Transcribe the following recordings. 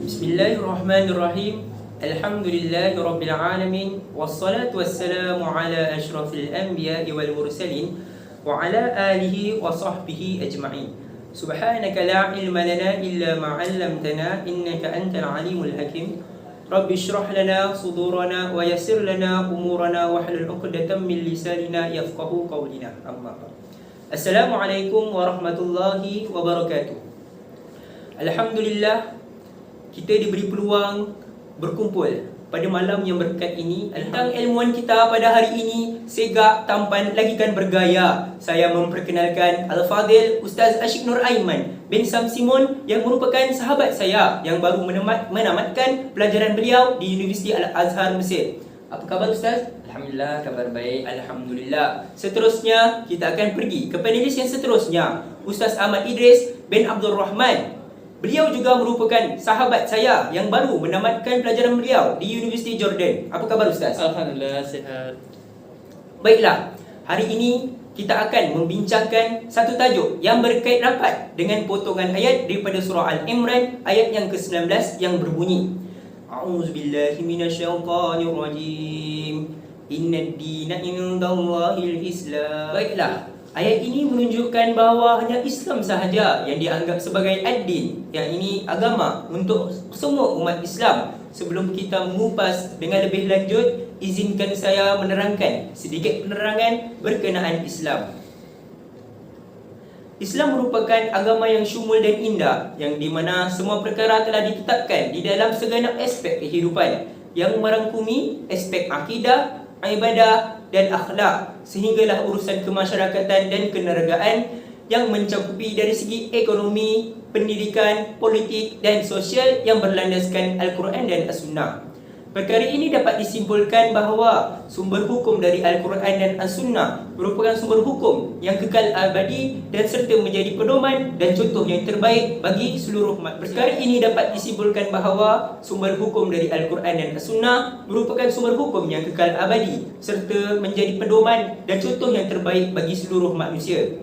Bismillahirrahmanirrahim. Alhamdulillahirabbil alamin wassalatu wassalamu ala asyrafil anbiya'i wal mursalin wa ala alihi wa sahbihi ajma'in. Subhanaka la ilma lana illa ma 'allamtana innaka antal alimul hakim. Rabbi shrah lana sudurana wa yassir lana umurana wahlul 'uqdatam min lisanina yafqahu qawlina. Amma ba'd. Assalamualaikum warahmatullahi wabarakatuh. Alhamdulillah, kita diberi peluang berkumpul pada malam yang berkat ini. Tentang ilmuwan kita pada hari ini, segak, tampan, lagi kan bergaya. Saya memperkenalkan Al-Fadil Ustaz Ashik Nur Aiman bin Sam Simon yang merupakan sahabat saya yang baru menamatkan pelajaran beliau di Universiti Al-Azhar Mesir. Apa khabar Ustaz? Alhamdulillah, kabar baik. Alhamdulillah. Seterusnya, kita akan pergi ke panelis yang seterusnya, Ustaz Ahmad Idris bin Abdul Rahman. Beliau juga merupakan sahabat saya yang baru menamatkan pelajaran beliau di Universiti Jordan. Apa khabar Ustaz? Alhamdulillah, sihat. Baiklah, hari ini kita akan membincangkan satu tajuk yang berkait rapat dengan potongan ayat daripada surah Al-Imran ayat yang ke-19 yang berbunyi, A'udzubillahi minasyaitonirrajim. Innad dina indallahil Islam. Baiklah, ayat ini menunjukkan bahawa hanya Islam sahaja yang dianggap sebagai ad-din, yang ini agama untuk semua umat Islam. Sebelum kita mengupas dengan lebih lanjut, izinkan saya menerangkan sedikit penerangan berkenaan Islam. Islam merupakan agama yang syumul dan indah, yang di mana semua perkara telah ditetapkan di dalam segenap aspek kehidupan, yang merangkumi aspek akidah, ibadah dan akhlak, sehinggalah urusan kemasyarakatan dan kenegaraan yang mencakupi dari segi ekonomi, pendidikan, politik dan sosial yang berlandaskan Al-Quran dan As-Sunnah. Perkara ini dapat disimpulkan bahawa sumber hukum dari Al-Quran dan As-Sunnah merupakan sumber hukum yang kekal abadi dan serta menjadi pedoman dan contoh yang terbaik bagi seluruh umat. Perkara ini dapat disimpulkan bahawa sumber hukum dari Al-Quran dan As-Sunnah merupakan sumber hukum yang kekal abadi serta menjadi pedoman dan contoh yang terbaik bagi seluruh manusia.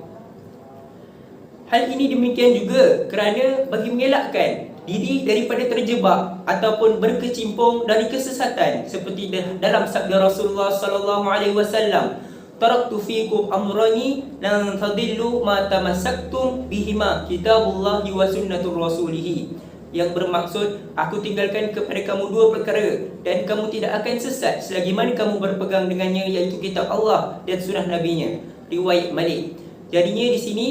Hal ini demikian juga kerana bagi mengelakkan diri daripada terjebak ataupun berkecimpung dari kesesatan, seperti dalam sabda Rasulullah sallallahu alaihi wasallam, taraktu fikum amrani lan tadillu ma tamassaktum bihima kitabullahi wa sunnatur rasulih, yang bermaksud aku tinggalkan kepada kamu dua perkara dan kamu tidak akan sesat selagi mana kamu berpegang dengannya, iaitu kitab Allah dan sunnah nabinya. Riwayat Malik. Jadinya di sini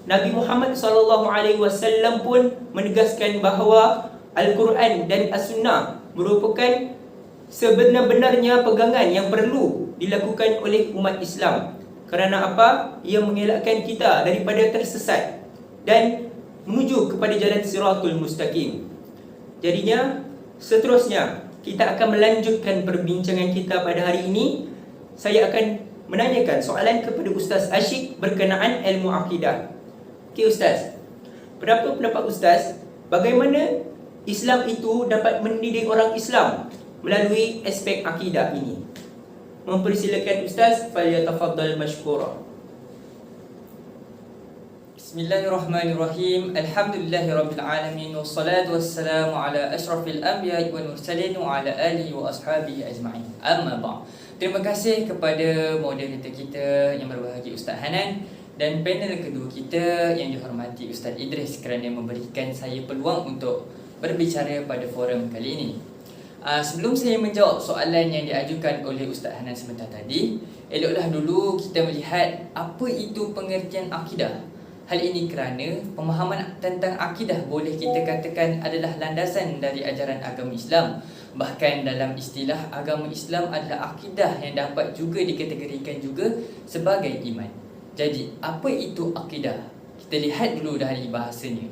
Nabi Muhammad SAW pun menegaskan bahawa Al-Quran dan As-Sunnah merupakan sebenar-benarnya pegangan yang perlu dilakukan oleh umat Islam. Kerana apa? Ia mengelakkan kita daripada tersesat dan menuju kepada jalan Siratul Mustaqim. Jadinya, seterusnya kita akan melanjutkan perbincangan kita pada hari ini. Saya akan menanyakan soalan kepada Ustaz Ashik berkenaan ilmu akidah. Okey Ustaz, berapa pendapat Ustaz bagaimana Islam itu dapat mendidik orang Islam melalui aspek akidah ini? Mempersilakan Ustaz, falyatafaddal mashkura. Bismillahirrahmanirrahim. Alhamdulillahirabbil alamin wassalatu wassalamu ala asyrafil anbiya'i wal mursalin wa ala alihi wa ashabihi ajma'in. Amma ba'd. Terima kasih kepada moderator kita yang berbahagia Ustaz Hanan dan panel kedua kita yang dihormati Ustaz Idris kerana memberikan saya peluang untuk berbicara pada forum kali ini. Sebelum saya menjawab soalan yang diajukan oleh Ustaz Hanan sebentar tadi, eloklah dulu kita melihat apa itu pengertian akidah. Hal ini kerana pemahaman tentang akidah boleh kita katakan adalah landasan dari ajaran agama Islam. Bahkan dalam istilah agama Islam adalah akidah yang dapat juga dikategorikan juga sebagai iman. Jadi, apa itu akidah? Kita lihat dulu dari bahasanya.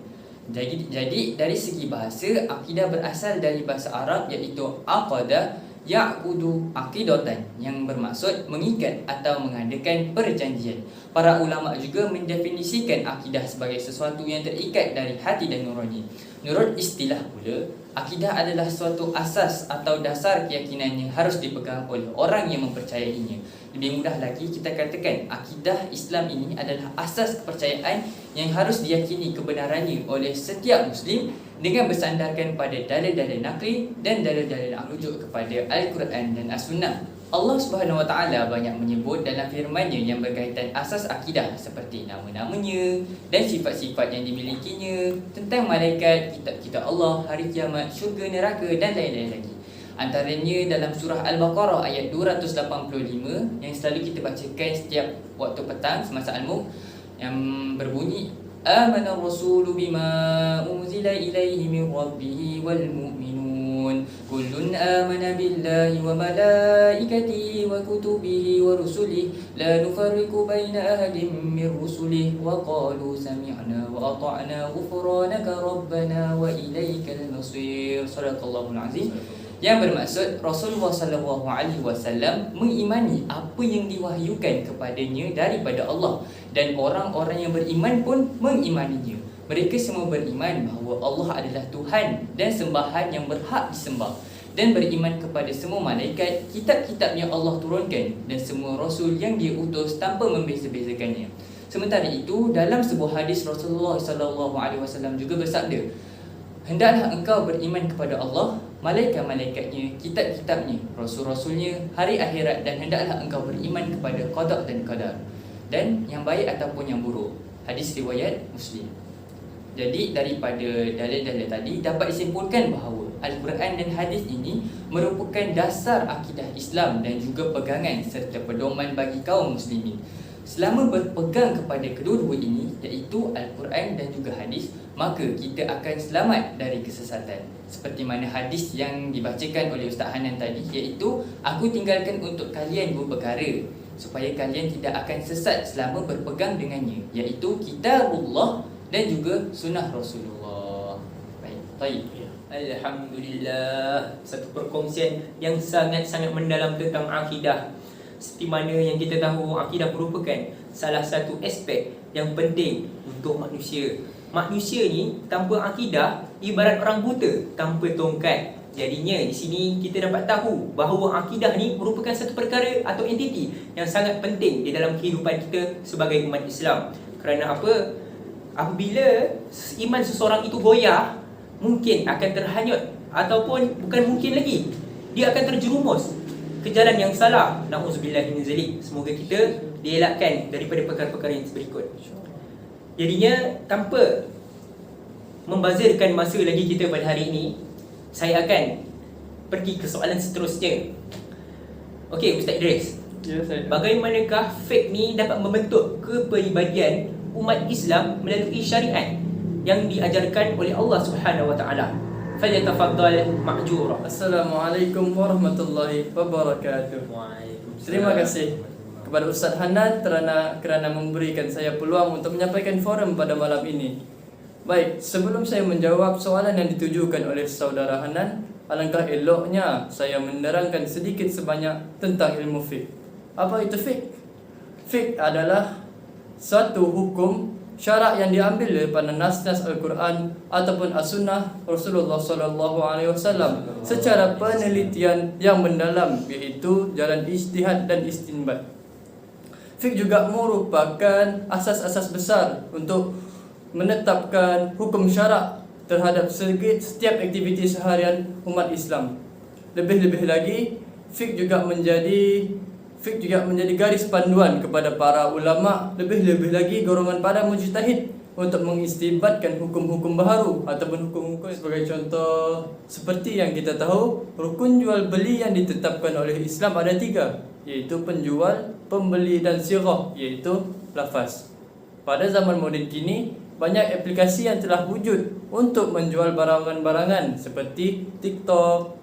Jadi dari segi bahasa, akidah berasal dari bahasa Arab iaitu aqada ya'qudu aqidatan, yang bermaksud mengikat atau mengadakan perjanjian. Para ulama juga mendefinisikan akidah sebagai sesuatu yang terikat dari hati dan nurani. Menurut istilah pula, akidah adalah suatu asas atau dasar keyakinan yang harus dipegang oleh orang yang mempercayainya. Lebih mudah lagi kita katakan akidah Islam ini adalah asas kepercayaan yang harus diyakini kebenarannya oleh setiap Muslim dengan bersandarkan pada dalil-dalil nakli dan dalil-dalil yang merujuk kepada Al-Quran dan As-Sunnah. Allah Subhanahu Wa Taala banyak menyebut dalam firman-Nya yang berkaitan asas akidah seperti nama-namanya dan sifat-sifat yang dimilikinya, tentang malaikat, kitab-kitab Allah, hari kiamat, syurga, neraka dan lain-lain lagi. Antaranya dalam surah Al-Baqarah ayat 285 yang selalu kita bacakan setiap waktu petang semasa Al-Mulk, yang berbunyi Amana Rasulu bima unzila ilaihi min rabbih wal mu'minun kullun amana billahi wa malaikatihi wa kutubihi wa rusulihi la nufarriqu baina ahadin min rusulihi wa qalu sami'na wa ata'na ghufranaka rabbana wa ilaikal masir. Sadaqallahul azim. Yang bermaksud Rasulullah SAW mengimani apa yang diwahyukan kepadanya daripada Allah, dan orang-orang yang beriman pun mengimaninya. Mereka semua beriman bahawa Allah adalah Tuhan dan sembahan yang berhak disembah, dan beriman kepada semua malaikat, kitab-kitab yang Allah turunkan dan semua rasul yang Dia utus tanpa membeza-bezakannya. Sementara itu, dalam sebuah hadis Rasulullah SAW juga bersabda, hendaklah engkau beriman kepada Allah, malaikat-malaikatnya, kitab-kitabnya, rasul-rasulnya, hari akhirat, dan hendaklah engkau beriman kepada qada dan qadar, dan yang baik ataupun yang buruk. Hadis riwayat Muslim. Jadi daripada dalil-dalil tadi dapat disimpulkan bahawa Al-Quran dan hadis ini merupakan dasar akidah Islam dan juga pegangan serta pedoman bagi kaum muslimin. Selama berpegang kepada kedua-dua ini, iaitu Al-Quran dan juga hadis, maka kita akan selamat dari kesesatan. Seperti mana hadis yang dibacakan oleh Ustaz Hanan tadi, iaitu aku tinggalkan untuk kalian dua perkara supaya kalian tidak akan sesat selama berpegang dengannya, iaitu kitabullah dan juga sunnah Rasulullah. Baik. Alhamdulillah, satu perkongsian yang sangat-sangat mendalam tentang akidah. Seperti mana yang kita tahu, akidah merupakan salah satu aspek yang penting untuk manusia. Manusia ni tanpa akidah ibarat orang buta tanpa tongkat. Jadinya di sini kita dapat tahu bahawa akidah ni merupakan satu perkara atau entiti yang sangat penting di dalam kehidupan kita sebagai umat Islam. Kerana apa? Apabila iman seseorang itu goyah, mungkin akan terhanyut, ataupun bukan mungkin lagi, dia akan terjerumus ke jalan yang salah. Na'udzubillah min zalik. Semoga kita dielakkan daripada perkara-perkara yang berikut. Jadinya tanpa membazirkan masa lagi kita pada hari ini, saya akan pergi ke soalan seterusnya. Okey, Ustaz Idris. Ya, saya. Bagaimanakah fake ni dapat membentuk kepribadian umat Islam melalui syariat yang diajarkan oleh Allah Subhanahu Wa Taala? Falyatafaddal ma'jura. Assalamualaikum warahmatullahi wabarakatuh. Waalaikumsalam. Terima kasih kepada Ustaz Hanan kerana memberikan saya peluang untuk menyampaikan forum pada malam ini. Baik, sebelum saya menjawab soalan yang ditujukan oleh saudara Hanan, alangkah eloknya saya menerangkan sedikit sebanyak tentang ilmu fiqh. Apa itu fiqh? Fiqh adalah suatu hukum syarak yang diambil daripada nas-nas Al-Quran ataupun As-Sunnah Rasulullah SAW secara penelitian yang mendalam, iaitu jalan ijtihad dan istinbat. Fiqh juga merupakan asas-asas besar untuk menetapkan hukum syarak terhadap setiap aktiviti seharian umat Islam. Lebih-lebih lagi, fiqh juga menjadi garis panduan kepada para ulama, lebih-lebih lagi golongan para mujtahid untuk mengistinbatkan hukum-hukum baru ataupun hukum-hukum. Sebagai contoh, seperti yang kita tahu, rukun jual beli yang ditetapkan oleh Islam ada 3, iaitu penjual, pembeli dan sirah, iaitu lafaz. Pada zaman moden kini, banyak aplikasi yang telah wujud untuk menjual barangan-barangan seperti TikTok,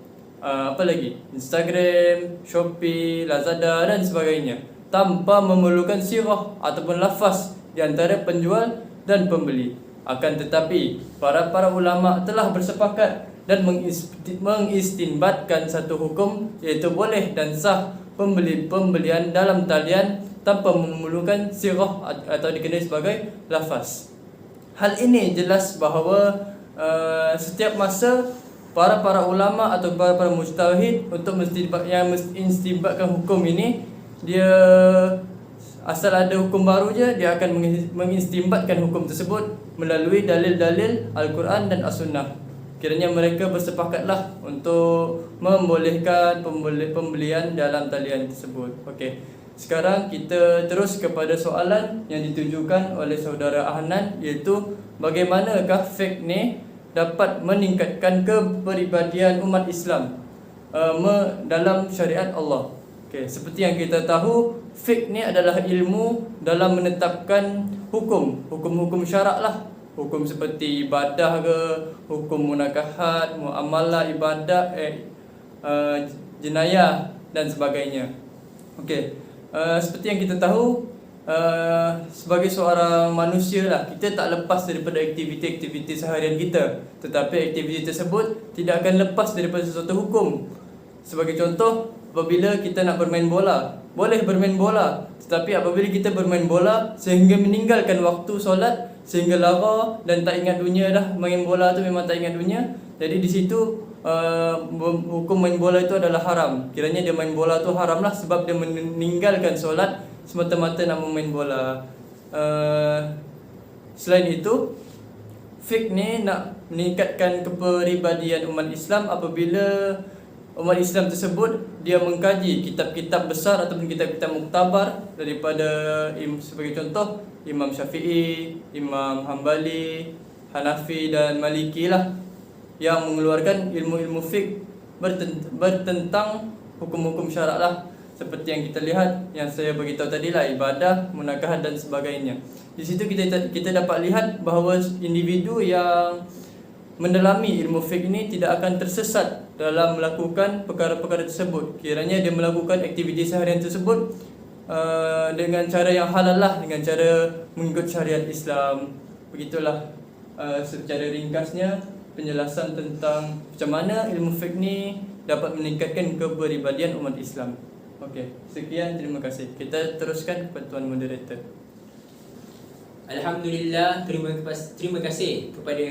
Instagram, Shopee, Lazada dan sebagainya, tanpa memerlukan sirah ataupun lafaz di antara penjual dan pembeli. Akan tetapi para ulama telah bersepakat dan mengistinbatkan satu hukum, iaitu boleh dan sah pembelian dalam talian tanpa memerlukan sirah atau dikenali sebagai lafaz. Hal ini jelas bahawa setiap masa para ulama atau para mujtahid untuk mengistinbatkan hukum ini, dia asal ada hukum baru je, dia akan mengistimbatkan hukum tersebut melalui dalil-dalil Al-Quran dan As-Sunnah. Kiranya mereka bersepakatlah untuk membolehkan pembelian dalam talian tersebut. Okey. Sekarang kita terus kepada soalan yang ditujukan oleh saudara Ahnan, iaitu bagaimanakah fake ni dapat meningkatkan kepribadian umat Islam dalam syariat Allah. Okay, seperti yang kita tahu, fiqh ni adalah ilmu dalam menetapkan hukum-hukum syarak lah. Hukum seperti ibadah ke, hukum munakahat, muamalah, ibadah, jenayah dan sebagainya. Okey, seperti yang kita tahu, sebagai seorang manusia lah, kita tak lepas daripada aktiviti-aktiviti seharian kita. Tetapi aktiviti tersebut tidak akan lepas daripada sesuatu hukum. Sebagai contoh, apabila kita nak bermain bola, boleh bermain bola, tetapi apabila kita bermain bola sehingga meninggalkan waktu solat, sehingga lara dan tak ingat dunia dah, main bola tu memang tak ingat dunia, jadi di situ hukum main bola itu adalah haram. Kiranya dia main bola tu haram lah, sebab dia meninggalkan solat semata-mata nak main bola. Selain itu, fiqh ni nak meningkatkan kepribadian umat Islam apabila umat Islam tersebut dia mengkaji kitab-kitab besar ataupun kitab-kitab muktabar daripada sebagai contoh Imam Syafi'i, Imam Hambali, Hanafi dan Maliki lah, yang mengeluarkan ilmu-ilmu fiqh bertentang hukum-hukum syarak lah, seperti yang kita lihat yang saya beritahu tadi lah, ibadah, munakahat dan sebagainya. Di situ kita dapat lihat bahawa individu yang mendalami ilmu fiqh ini tidak akan tersesat dalam melakukan perkara-perkara tersebut. Kiranya dia melakukan aktiviti seharian tersebut dengan cara yang halal lah, dengan cara mengikut syariat Islam. Begitulah secara ringkasnya penjelasan tentang macam mana ilmu fiqh ni dapat meningkatkan kepribadian umat Islam. Okey, sekian, terima kasih. Kita teruskan kepada tuan moderator. Alhamdulillah, terima kasih kepada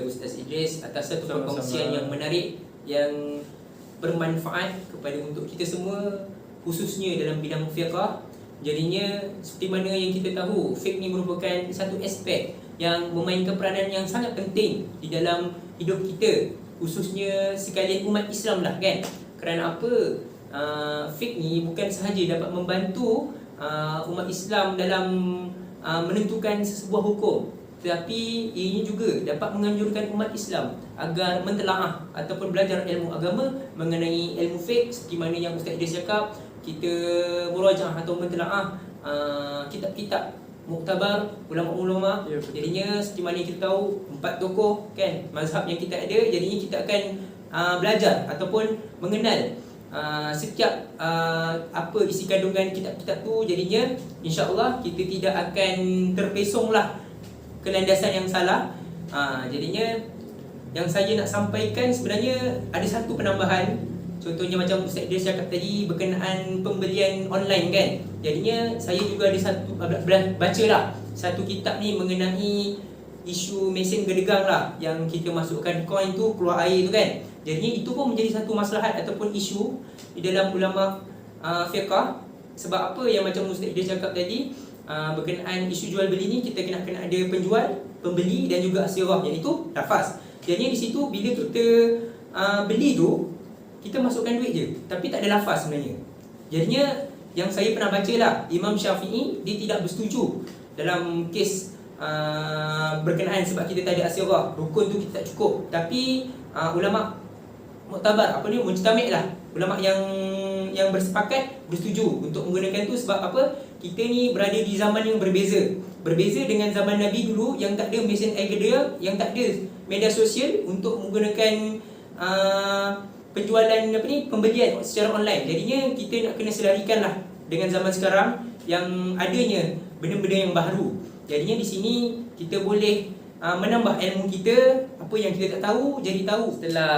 Ustaz Idris atas satu perkongsian yang menarik, yang bermanfaat kepada untuk kita semua, khususnya dalam bidang fiqh. Jadinya seperti mana yang kita tahu, fiqh ni merupakan satu aspek yang memainkan peranan yang sangat penting di dalam hidup kita, khususnya sekalian umat Islam lah kan. Kerana apa? Fiqh ni bukan sahaja dapat membantu umat Islam dalam menentukan sebuah hukum, tetapi ini juga dapat menganjurkan umat Islam agar mentelaah ataupun belajar ilmu agama mengenai ilmu fiqh. Seperti mana yang Ustaz Idris cakap, kita murajaah atau mentelaah kitab-kitab muktabar ulama-ulama. Ya, jadinya seperti mana kita tahu 4 tokoh kan mazhab yang kita ada, jadinya kita akan belajar ataupun mengenal setiap apa isi kandungan kitab-kitab tu. Jadinya insya-Allah kita tidak akan terpesonglah ke landasan yang salah. Jadinya yang saya nak sampaikan sebenarnya ada satu penambahan. Contohnya macam Ustaz Idris cakap tadi berkenaan pembelian online kan. Jadinya saya juga ada satu bacalah satu kitab ni mengenai isu mesin gedegang lah, yang kita masukkan koin tu keluar air tu kan. Jadi itu pun menjadi satu maslahat ataupun isu di dalam ulama fiqh. Sebab apa yang macam Ustaz Idris cakap tadi, berkenaan isu jual beli ni kita kena ada penjual, pembeli dan juga asirah, iaitu lafaz. Jadi di situ bila kita beli tu, kita masukkan duit je tapi tak ada lafaz sebenarnya. Jadinya yang saya pernah baca lah, Imam Syafi'i dia tidak bersetuju dalam kes berkenaan sebab kita tak ada asirah, rukun tu kita tak cukup. Tapi ulama muktabar, apa ni, mujtami' lah, ulama yang bersepakat bersetuju untuk menggunakan tu. Sebab apa? Kita ni berada di zaman yang berbeza dengan zaman Nabi dulu yang tak ada mesin air gedegang, yang tak ada media sosial untuk menggunakan penjualan apa ni, pembelian secara online. Jadinya kita nak kena selarikan lah dengan zaman sekarang yang adanya benda-benda yang baru. Jadinya di sini kita boleh menambah ilmu kita, apa yang kita tak tahu jadi tahu. Setelah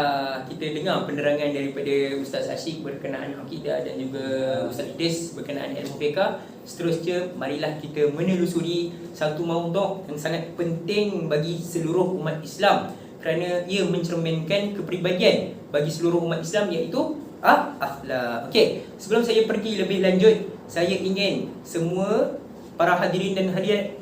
kita dengar penerangan daripada Ustaz Ashik berkenaan akidah dan juga Ustaz Idris berkenaan ilmu fiqh, seterusnya marilah kita menelusuri satu maudhu' yang sangat penting bagi seluruh umat Islam, kerana ia mencerminkan kepribadian bagi seluruh umat Islam, iaitu akhlak. Okey, sebelum saya pergi lebih lanjut saya ingin semua para hadirin dan hadirat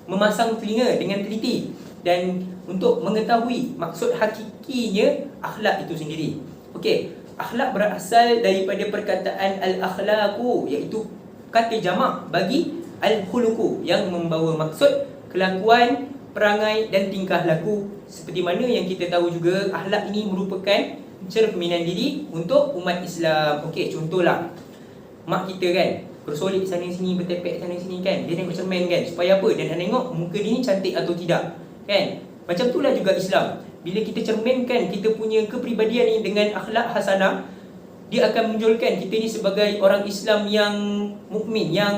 memasang telinga dengan teliti dan untuk mengetahui maksud hakikinya akhlak itu sendiri. Okey, akhlak berasal daripada perkataan al-akhlaqu, iaitu kata jamak bagi al-khuluqu yang membawa maksud kelakuan, perangai dan tingkah laku. Seperti mana yang kita tahu juga, akhlak ini merupakan cerminan diri untuk umat Islam. Okey, contohlah mak kita kan bersolek sana sini, bertepek sana sini kan, dia tengok cermin kan, supaya apa? Dia nak tengok muka dia ni cantik atau tidak kan. Macam itulah juga Islam. Bila kita cerminkan kita punya kepribadian ni dengan akhlak hasanah, dia akan menunjukkan kita ni sebagai orang Islam yang mukmin, yang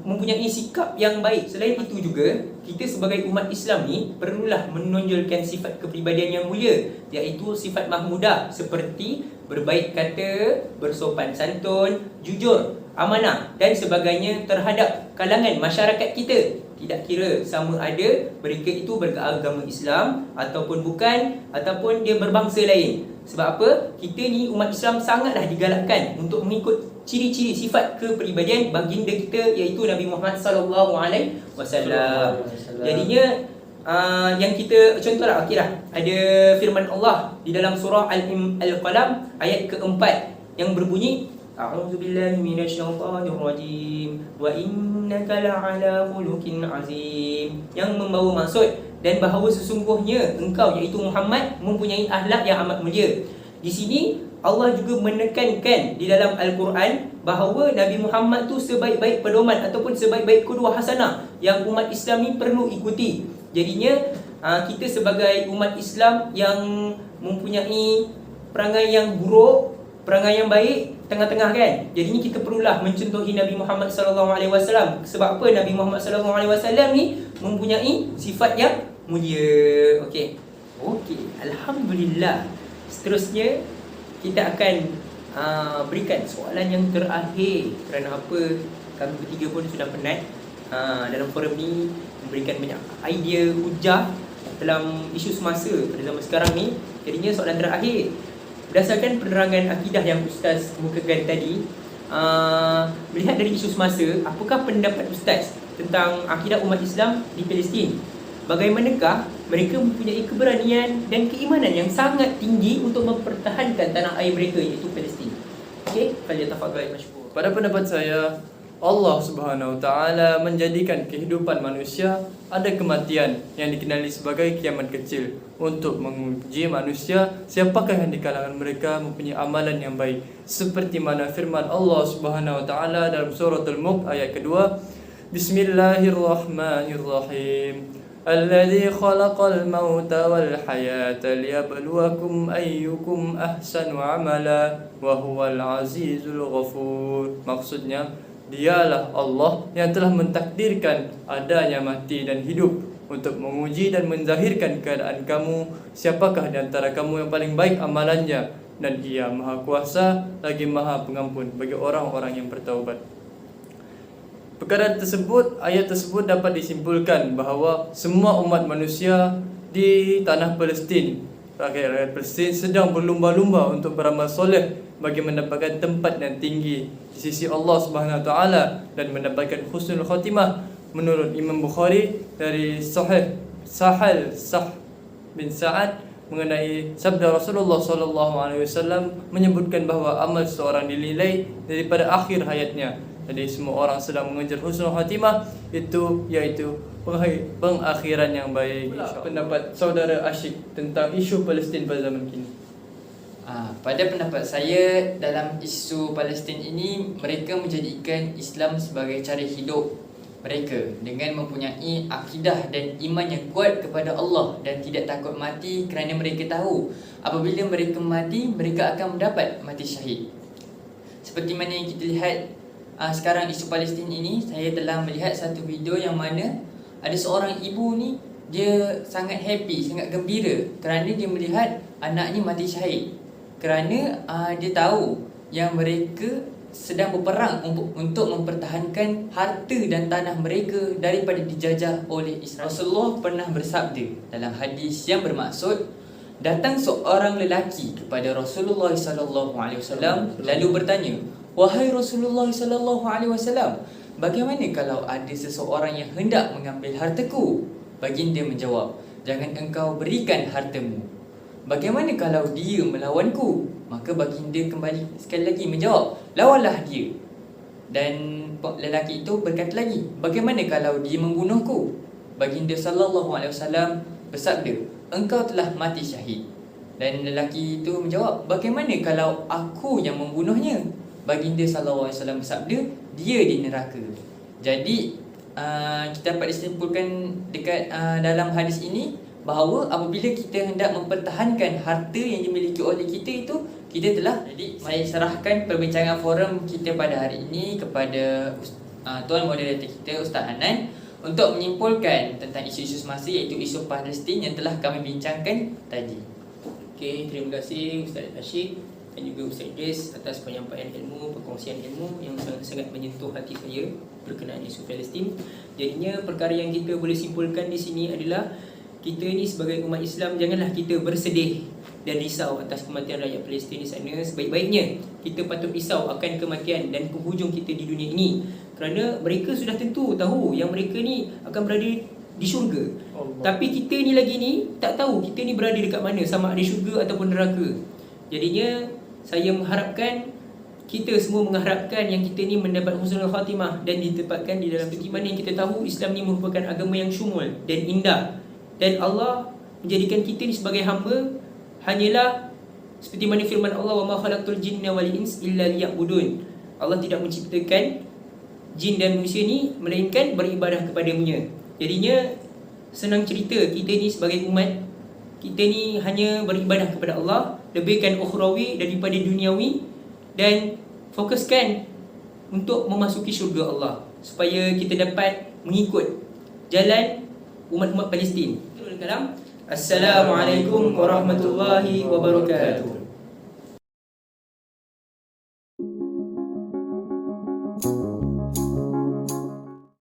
mempunyai sikap yang baik. Selain itu juga, kita sebagai umat Islam ni perlulah menonjolkan sifat kepribadian yang mulia, iaitu sifat mahmudah seperti berbaik kata, bersopan santun, jujur, amanah dan sebagainya terhadap kalangan masyarakat kita. Tidak kira sama ada mereka itu beragama Islam ataupun bukan, ataupun dia berbangsa lain. Sebab apa? Kita ni umat Islam sangatlah digalakkan untuk mengikut ciri-ciri sifat kepribadian baginda kita, iaitu Nabi Muhammad sallallahu alaihi wasallam. Jadinya yang kita contohlah, okeylah, ada firman Allah di dalam surah Al-Qalam ayat keempat yang berbunyi, A'udzubillahi minasyaitonirrajim wa innaka la'ala khuluqin azim, yang membawa maksud dan bahawa sesungguhnya engkau iaitu Muhammad mempunyai akhlak yang amat mulia. Di sini Allah juga menekankan di dalam Al-Quran bahawa Nabi Muhammad tu sebaik-baik pedoman ataupun sebaik-baik qudwah hasanah yang umat Islam ni perlu ikuti. Jadinya kita sebagai umat Islam yang mempunyai perangai yang buruk, perangai yang baik, tengah-tengah kan. Jadinya kita perlulah mencontohi Nabi Muhammad sallallahu alaihi wasallam. Sebab apa? Nabi Muhammad sallallahu alaihi wasallam ni mempunyai sifat yang mulia. Okey. Alhamdulillah. Seterusnya kita akan berikan soalan yang terakhir. Kerana apa? Kami bertiga pun sudah penat dalam forum ni memberikan banyak idea, hujah dalam isu semasa pada zaman sekarang ni. Jadinya soalan terakhir, berdasarkan penerangan akidah yang Ustaz mukakan tadi, melihat dari isu semasa, apakah pendapat Ustaz tentang akidah umat Islam di Palestin? Bagaimanakah mereka mempunyai keberanian dan keimanan yang sangat tinggi untuk mempertahankan tanah air mereka, iaitu Palestin? Okey, falyatafadhal mashkur. Pada pendapat saya, Allah Subhanahu Wa Taala menjadikan kehidupan manusia ada kematian yang dikenali sebagai kiamat kecil untuk menguji manusia siapakah yang di kalangan mereka mempunyai amalan yang baik. Seperti mana firman Allah Subhanahu Wa Taala dalam surah Al-Mulk ayat kedua, Bismillahirrahmanirrahim. Alladzi khalaqal mauta wal hayata liyabluwakum ayyukum ahsanu amala wa huwal azizul ghafur. Maksudnya, Dialah Allah yang telah mentakdirkan adanya mati dan hidup untuk menguji dan menzahirkan keadaan kamu, siapakah di antara kamu yang paling baik amalannya, dan Ia Maha Kuasa lagi Maha Pengampun bagi orang-orang yang bertaubat. Perkara tersebut, ayat tersebut dapat disimpulkan bahawa semua umat manusia di tanah Palestin, rakyat Palestin sedang berlumba-lumba untuk beramal soleh bagi mendapatkan tempat yang tinggi di sisi Allah Subhanahu Wa Taala dan mendapatkan husnul khatimah. Menurut Imam Bukhari dari Sahih bin Sa'ad mengenai sabda Rasulullah sallallahu alaihi wasallam menyebutkan bahawa amal seorang dinilai daripada akhir hayatnya. Jadi semua orang sedang mengejar husnul khatimah, iaitu pengakhiran yang baik. Pendapat saudara Asyik tentang isu Palestin pada zaman kini. Pada pendapat saya, dalam isu Palestin ini, mereka menjadikan Islam sebagai cara hidup mereka dengan mempunyai akidah dan iman yang kuat kepada Allah dan tidak takut mati kerana mereka tahu apabila mereka mati, mereka akan mendapat mati syahid. Seperti mana yang kita lihat sekarang isu Palestin ini, saya telah melihat satu video yang mana ada seorang ibu ni, dia sangat happy, sangat gembira kerana dia melihat anaknya mati syahid. Kerana dia tahu yang mereka sedang berperang untuk mempertahankan harta dan tanah mereka daripada dijajah oleh Israel. Rasulullah pernah bersabda dalam hadis yang bermaksud, datang seorang lelaki kepada Rasulullah sallallahu alaihi wasallam lalu bertanya, Wahai Rasulullah sallallahu alaihi wasallam, bagaimana kalau ada seseorang yang hendak mengambil hartaku? Baginda menjawab, jangan engkau berikan hartamu. Bagaimana kalau dia melawanku? Maka baginda kembali sekali lagi menjawab, lawanlah dia. Dan lelaki itu berkata lagi, bagaimana kalau dia membunuhku? Baginda sallallahu alaihi wasallam bersabda, engkau telah mati syahid. Dan lelaki itu menjawab, bagaimana kalau aku yang membunuhnya? Baginda sallallahu alaihi wasallam bersabda, dia di neraka. Jadi kita dapat disimpulkan dekat dalam hadis ini bahawa apabila kita hendak mempertahankan harta yang dimiliki oleh kita itu, kita telah. Jadi saya serahkan perbincangan forum kita pada hari ini kepada tuan moderator kita Ustaz Hanan untuk menyimpulkan tentang isu-isu semasa, iaitu isu Palestin yang telah kami bincangkan tadi. Okey, terima kasih Ustaz Rashid dan juga Ustaz Idris atas penyampaian ilmu, perkongsian ilmu yang sangat menyentuh hati saya berkenaan isu Palestin. Jadinya perkara yang kita boleh simpulkan di sini adalah kita ni sebagai umat Islam janganlah kita bersedih dan risau atas kematian rakyat Palestin di sana. Sebaik-baiknya kita patut risau akan kematian dan penghujung kita di dunia ini, kerana mereka sudah tentu tahu yang mereka ni akan berada di syurga. Tapi kita ni lagi ni tak tahu kita ni berada dekat mana, sama ada syurga ataupun neraka. Jadinya saya mengharapkan, kita semua mengharapkan yang kita ni mendapat husnul khatimah dan ditempatkan di dalam titik mana yang kita tahu Islam ni merupakan agama yang syumul dan indah. Dan Allah menjadikan kita ni sebagai hamba hanyalah seperti mana firman Allah, wa ma khalaqtul jinna wal ins illa liya'budun. Allah tidak menciptakan jin dan manusia ni melainkan beribadah kepada-Nya. Jadinya senang cerita, kita ni sebagai umat, kita ni hanya beribadah kepada Allah, lebihkan ukhrawi daripada duniawi, dan fokuskan untuk memasuki syurga Allah supaya kita dapat mengikut jalan umat-umat Palestin. Assalamualaikum warahmatullahi wabarakatuh.